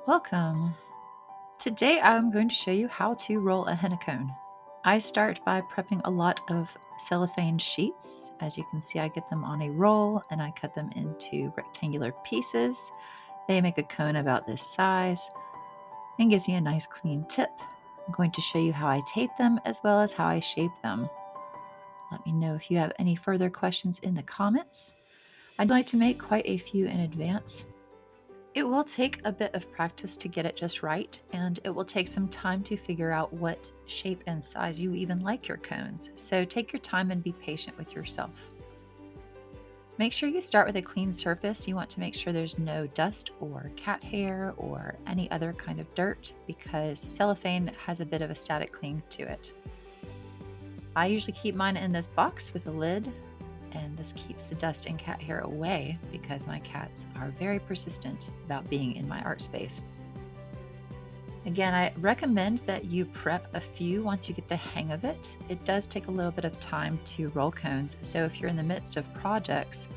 Welcome. Today I'm going to show you how to roll a henna cone. I start by prepping a lot of cellophane sheets. As you can see, I get them on a roll and I cut them into rectangular pieces. They make a cone about this size and gives you a nice clean tip. I'm going to show you how I tape them as well as how I shape them. Let me know if you have any further questions in the comments. I'd like to make quite a few in advance. It will take a bit of practice to get it just right, and it will take some time to figure out what shape and size you even like your cones. So take your time and be patient with yourself. Make sure you start with a clean surface. You want to make sure there's no dust or cat hair or any other kind of dirt because the cellophane has a bit of a static cling to it. I usually keep mine in this box with a lid, and this keeps the dust and cat hair away because my cats are very persistent about being in my art space. Again, I recommend that you prep a few once you get the hang of it. It does take a little bit of time to roll cones, so if you're in the midst of projects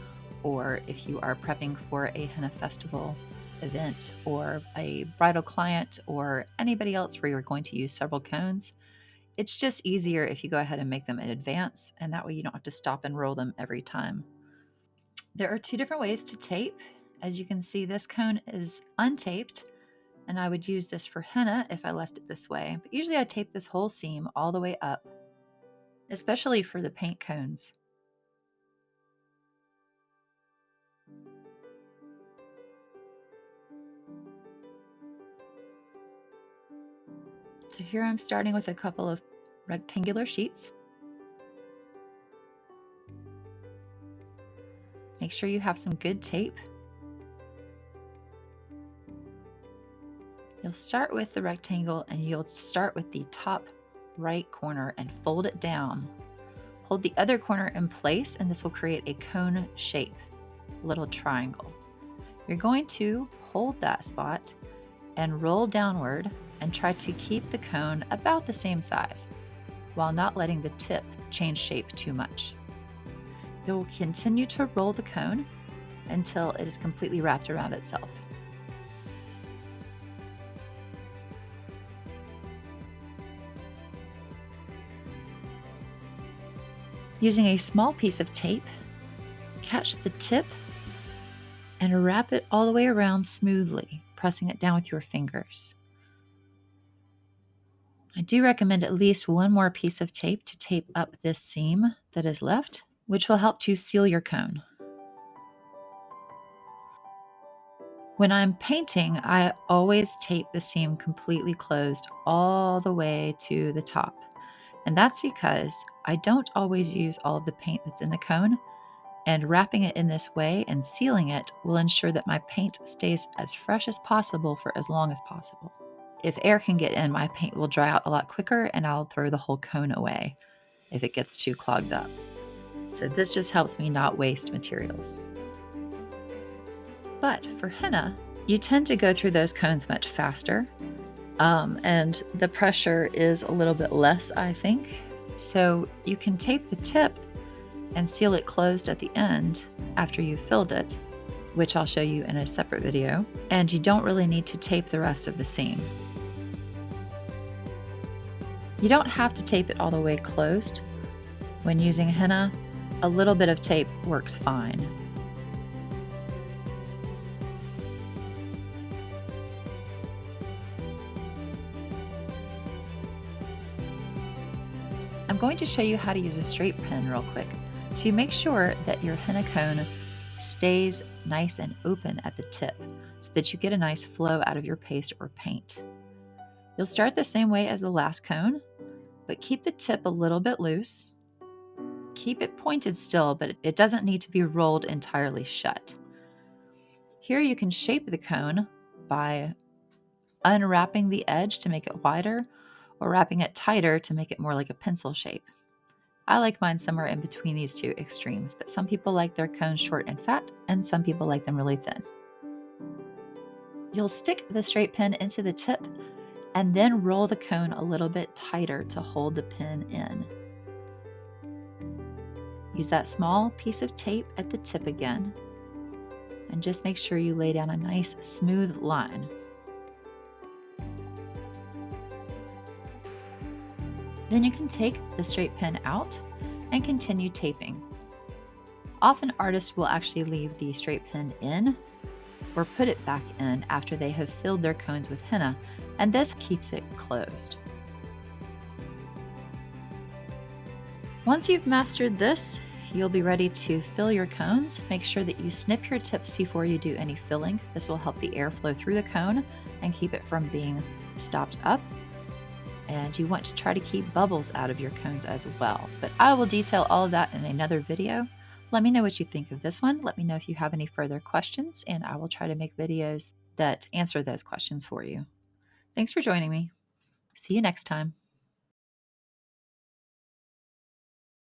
or if you are prepping for a henna festival event or a bridal client or anybody else where you're going to use several cones, it's just easier if you go ahead and make them in advance, and that way you don't have to stop and roll them every time. There are two different ways to tape. As you can see, this cone is untaped, and I would use this for henna if I left it this way. But usually I tape this whole seam all the way up, especially for the paint cones. So here I'm starting with a couple of rectangular sheets. Make sure you have some good tape. You'll start with the rectangle and you'll start with the top right corner and fold it down. Hold the other corner in place and this will create a cone shape, a little triangle. You're going to hold that spot and roll downward and try to keep the cone about the same size while not letting the tip change shape too much. You'll continue to roll the cone until it is completely wrapped around itself. Using a small piece of tape, catch the tip and wrap it all the way around smoothly, pressing it down with your fingers. I do recommend at least one more piece of tape to tape up this seam that is left, which will help to seal your cone. When I'm painting, I always tape the seam completely closed all the way to the top. And that's because I don't always use all of the paint that's in the cone, and wrapping it in this way and sealing it will ensure that my paint stays as fresh as possible for as long as possible. If air can get in, my paint will dry out a lot quicker and I'll throw the whole cone away if it gets too clogged up. So this just helps me not waste materials. But for henna, you tend to go through those cones much faster, and the pressure is a little bit less, I think. So you can tape the tip and seal it closed at the end after you've filled it, which I'll show you in a separate video, and you don't really need to tape the rest of the seam. You don't have to tape it all the way closed. When using henna, a little bit of tape works fine. I'm going to show you how to use a straight pen real quick to make sure that your henna cone stays nice and open at the tip so that you get a nice flow out of your paste or paint. You'll start the same way as the last cone, but keep the tip a little bit loose. Keep it pointed still, but it doesn't need to be rolled entirely shut. Here you can shape the cone by unwrapping the edge to make it wider or wrapping it tighter to make it more like a pencil shape. I like mine somewhere in between these two extremes, but some people like their cones short and fat, and some people like them really thin. You'll stick the straight pin into the tip and then roll the cone a little bit tighter to hold the pin in. Use that small piece of tape at the tip again, and just make sure you lay down a nice smooth line. Then you can take the straight pin out and continue taping. Often artists will actually leave the straight pin in or put it back in after they have filled their cones with henna, and this keeps it closed. Once you've mastered this, you'll be ready to fill your cones. Make sure that you snip your tips before you do any filling. This will help the air flow through the cone and keep it from being stopped up. And you want to try to keep bubbles out of your cones as well. But I will detail all of that in another video. Let me know what you think of this one. Let me know if you have any further questions, and I will try to make videos that answer those questions for you. Thanks for joining me. See you next time.